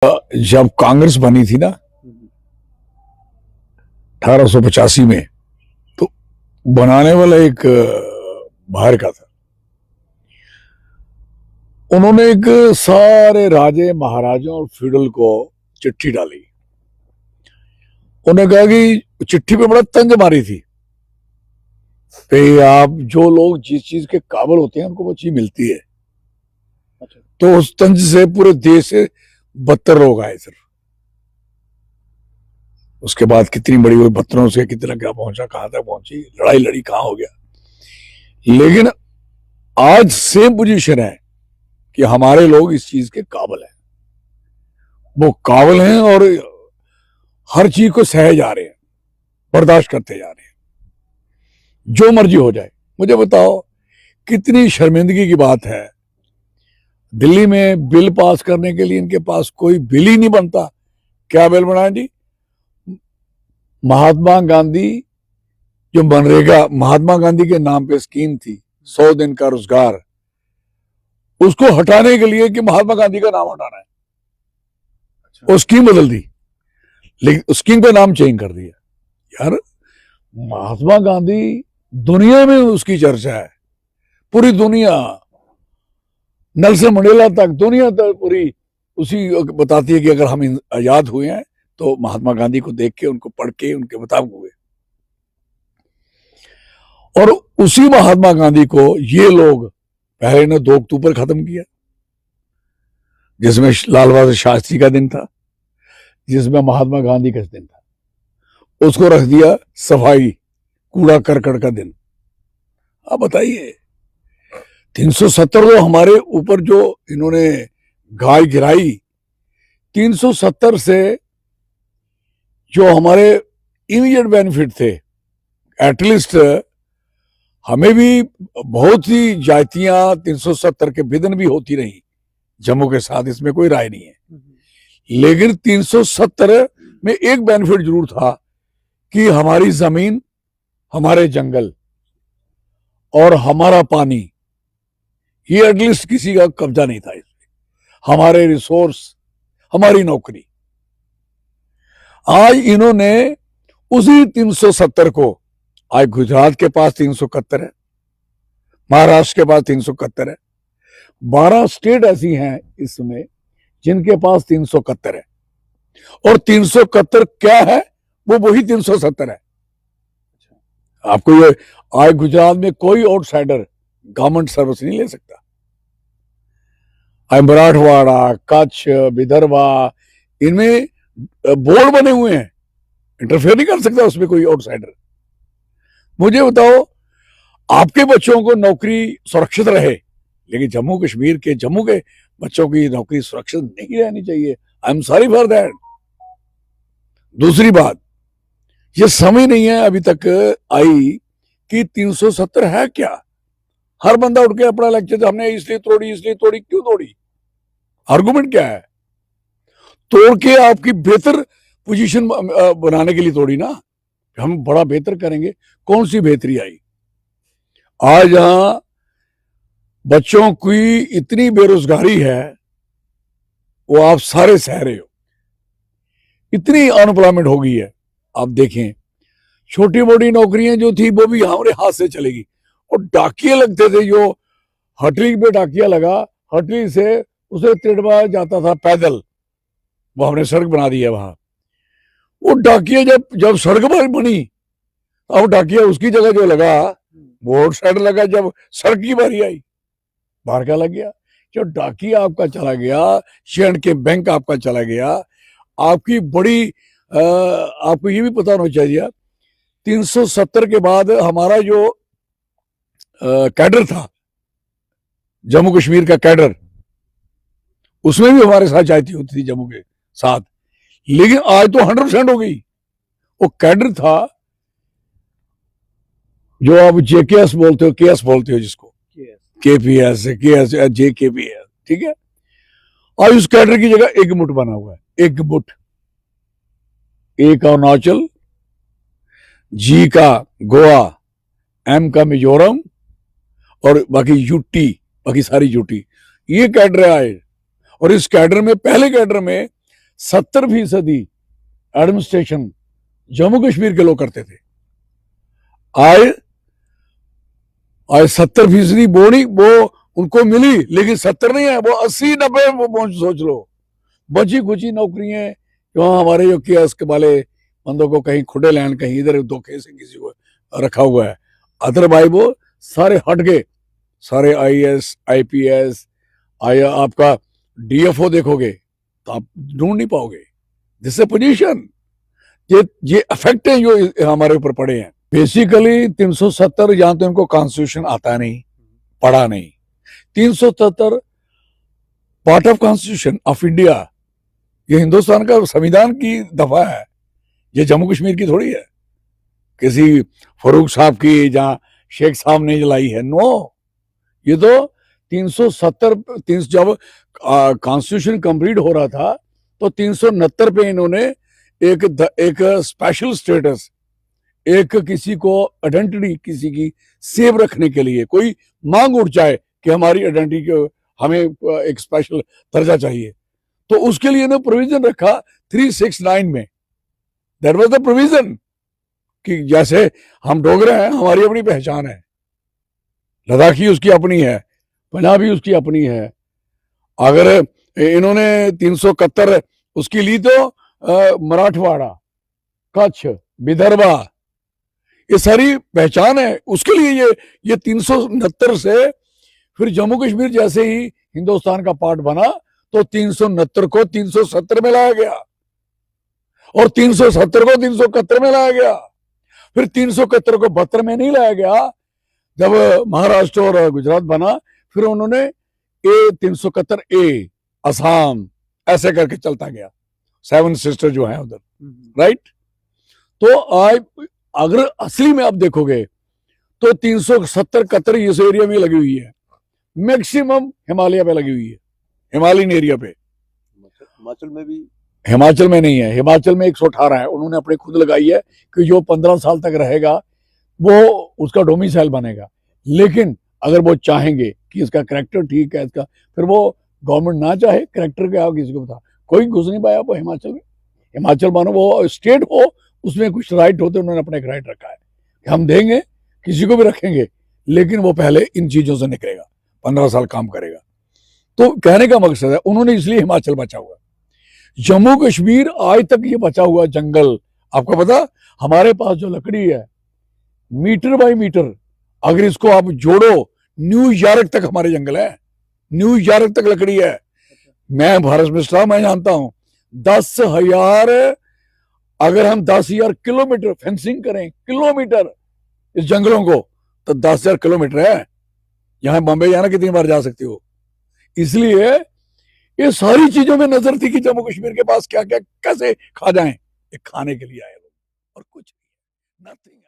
जब कांग्रेस बनी थी ना 1885 में, तो बनाने वाला एक बाहर का था। उन्होंने एक सारे राजे महाराजों और फ्यूडल को चिट्ठी डाली। उन्होंने कहा कि चिट्ठी पे बड़ा तंज मारी थी कि आप जो लोग जिस चीज के काबिल होते हैं उनको वो चीज मिलती है। अच्छा। तो उस तंज से पूरे देश से 72 लोग आए सर। उसके बाद कितनी बड़ी हुई 72 से कितना क्या पहुंचा, कहां तक पहुंची, लड़ाई लड़ी, कहां हो गया। लेकिन आज सेम पोजीशन है कि हमारे लोग इस चीज के काबिल हैं, वो काबिल हैं और हर चीज को सहे जा रहे हैं, बर्दाश्त करते जा रहे हैं, जो मर्जी हो जाए। मुझे बताओ कितनी शर्मिंदगी की बात है, दिल्ली में बिल पास करने के लिए इनके पास कोई बिल ही नहीं बनता। क्या बिल बनाए जी? महात्मा गांधी जो मनरेगा, महात्मा गांधी के नाम पे स्कीम थी 100 दिन का रोजगार, उसको हटाने के लिए कि महात्मा गांधी का नाम हटाना है। अच्छा। वो स्कीम बदल दी, लेकिन स्कीम का नाम चेंज कर दिया। यार महात्मा गांधी दुनिया में उसकी चर्चा है, पूरी दुनिया, नेल्सन मंडेला तक, दुनिया तक पूरी उसी बताती है कि अगर हम आजाद हुए हैं तो महात्मा गांधी को देख के, उनको पढ़ के, उनके मुताबिक हुए। और उसी महात्मा गांधी को ये लोग पहले ने 2 अक्टूबर खत्म किया, जिसमें लाल बहादुर शास्त्री का दिन था, जिसमें महात्मा गांधी का दिन था। उसको रख दिया सफाई, कूड़ा करकट का दिन। आप बताइए 370 तो हमारे ऊपर जो इन्होंने गाय गिराई, 370 से जो हमारे इमीडिएट बेनिफिट थे, एटलीस्ट हमें भी बहुत ही जातियां 370 के विदन भी होती रही जम्मू के साथ, इसमें कोई राय नहीं है। लेकिन 370 में एक बेनिफिट जरूर था कि हमारी जमीन, हमारे जंगल और हमारा पानी, ये एटलीस्ट किसी का कब्जा नहीं था इसमें। हमारे रिसोर्स, हमारी नौकरी। आज इन्होंने उसी 370 को, आज गुजरात के पास 371 है, महाराष्ट्र के पास 371 है, 12 स्टेट ऐसी हैं इसमें जिनके पास 371 है। और 371 क्या है? वो वही 370 है। आपको ये, आज गुजरात में कोई आउटसाइडर गवर्नमेंट सर्विस नहीं ले सकता। मराठवाड़ा, कच्छ, विदर्भा, इनमें बोर्ड बने हुए हैं, इंटरफेयर नहीं कर सकता उसमें कोई आउटसाइडर। मुझे बताओ, आपके बच्चों को नौकरी सुरक्षित रहे, लेकिन जम्मू कश्मीर के, जम्मू के बच्चों की नौकरी सुरक्षित नहीं रहनी चाहिए। I am sorry for that. दूसरी बात, ये समझ नहीं है अभी तक आई कि 370 है क्या। हर बंदा उठ के अपना लेक्चर, हमने इसलिए तोड़ी, इसलिए तोड़ी, क्यों तोड़ी, आर्गुमेंट क्या है? तोड़ के आपकी बेहतर पोजीशन बनाने के लिए तोड़ी ना, हम बड़ा बेहतर करेंगे। कौन सी बेहतरी आई? आज यहां बच्चों की इतनी बेरोजगारी है, वो आप सारे सह रहे हो। इतनी अनएम्प्लॉयमेंट हो गई है। आप देखें, छोटी मोटी नौकरियां जो थी वो भी हमारे हाथ से चलेगी। और डाकिये लगते थे, जो हटली पे डाकिया लगा, हटली से उसे तिरवा जाता था पैदल, वो हमने सड़क बना दी है वहां। वो डाकिया जब सड़क पर बनी, अब डाकिया उसकी जगह जो लगा वो आउट साइड लगा। जब सड़क की बारी आई, बाहर का लग गया। जो डाकिया आपका चला गया, शेयर के बैंक आपका चला गया। आपकी बड़ी आपको ये भी पता होना चाहिए, 370 के बाद हमारा जो कैडर था, जम्मू कश्मीर का कैडर, उसमें भी हमारे साथ जाती होती थी जम्मू के साथ। लेकिन आज तो 100% हो गई। वो कैडर था जो आप जेकेएस बोलते हो, केएस बोलते हो जिसको, केपीएस, केएस, जेकेपीएस, ठीक है। आज उस कैडर की जगह एक मुठ बना हुआ है। एक मुठ, ए का अरुणाचल, जी का गोवा, एम का मिजोरम और बाकी यूटी, बाकी सारी यूटी, ये कैडर आए। और इस कैडर में, पहले कैडर में 70% एडमिनिस्ट्रेशन जम्मू कश्मीर के लोग करते थे। आज आज 70% वो नहीं, वो उनको मिली, लेकिन 70 नहीं है, वो 80-90 सोच लो। बची कुची नौकरियां जो हमारे जो कियास्क वाले बंदों को कहीं खुडे लैंड, कहीं इधर धोखे से किसी को रखा हुआ है। अदरवाइज वो सारे हट गए, सारे IAS IPS आपका DFO देखोगे तो आप ढूंढ नहीं पाओगे। दिस पोजीशन, ये इफेक्ट है जो हमारे ऊपर पड़े हैं। बेसिकली 370 जहां तो इनको कॉन्स्टिट्यूशन आता नहीं, पढ़ा नहीं। 370 part of constitution of India, ये हिंदुस्तान का संविधान की दफा है, ये जम्मू कश्मीर की थोड़ी है, किसी फरूक साहब की जहां शेख साहब ने जलाई है। नो, ये तो 370 जब कॉन्स्टिट्यूशन कंप्लीट हो रहा था तो 369 पे इन्होंने एक स्पेशल स्टेटस, एक किसी को आइडेंटिटी किसी की सेव रखने के लिए कोई मांग उठ जाए कि हमारी आइडेंटिटी को हमें एक स्पेशल दर्जा चाहिए, तो उसके लिए इन्होंने प्रोविजन रखा 369 में। दैट वाज द प्रोविजन कि जैसे हम डोगरे हैं, हमारी अपनी पहचान है, लद्दाखी उसकी अपनी है, पंजाबी उसकी अपनी है। अगर इन्होंने 371 उसकी ली तो मराठवाड़ा, कच्छ, विदर्भा, ये सारी पहचान है, उसके लिए ये 369 से फिर जम्मू कश्मीर जैसे ही हिंदुस्तान का पार्ट बना तो 369 को 370 में लाया गया और 370 को 371 में लाया गया। फिर 371 को 72 में नहीं लाया गया। जब महाराष्ट्र और गुजरात बना फिर उन्होंने 371A असम ऐसे करके चलता गया, 7 सिस्टर जो है उधर, राइट। तो आज अगर असली में आप देखोगे तो 370-71 इस एरिया में लगी हुई है, मैक्सिमम हिमालय पे लगी हुई है, हिमालयन एरिया पे। हिमाचल में भी, हिमाचल में नहीं है, हिमाचल में 118 है, उन्होंने अपने खुद लगाई है कि जो 15 साल तक रहेगा वो उसका डोमिसाइल बनेगा। लेकिन अगर वो चाहेंगे कि इसका करैक्टर ठीक है, इसका, फिर वो गवर्नमेंट ना चाहे करैक्टर क्या किसी को बता, कोई घुस नहीं पाया वो हिमाचल में। हिमाचल मानो वो स्टेट हो, उसमें कुछ राइट होते, उन्होंने अपने एक राइट रखा है कि हम देंगे, किसी को भी रखेंगे, लेकिन वो पहले इन चीजों से निकलेगा, 15 साल काम करेगा। तो कहने का मकसद है उन्होंने इसलिए हिमाचल बचा हुआ। जम्मू कश्मीर आज तक ये बचा हुआ जंगल, आपको पता हमारे पास जो लकड़ी है मीटर बाय मीटर, अगर इसको आप जोड़ो, न्यूयॉर्क तक हमारे जंगल है, न्यूयॉर्क तक लकड़ी है। मैं भारत में मैं जानता हूं 10,000, अगर हम 10,000 किलोमीटर फेंसिंग करें, किलोमीटर इस जंगलों को, तो 10,000 किलोमीटर है। यहां बॉम्बे जाना कितनी बार जा सकते हो। इसलिए ये सारी चीजों में नजर थी कि जम्मू कश्मीर के पास क्या क्या कैसे खा जाएं, ये खाने के लिए आए लोग और कुछ नहीं, नथिंग।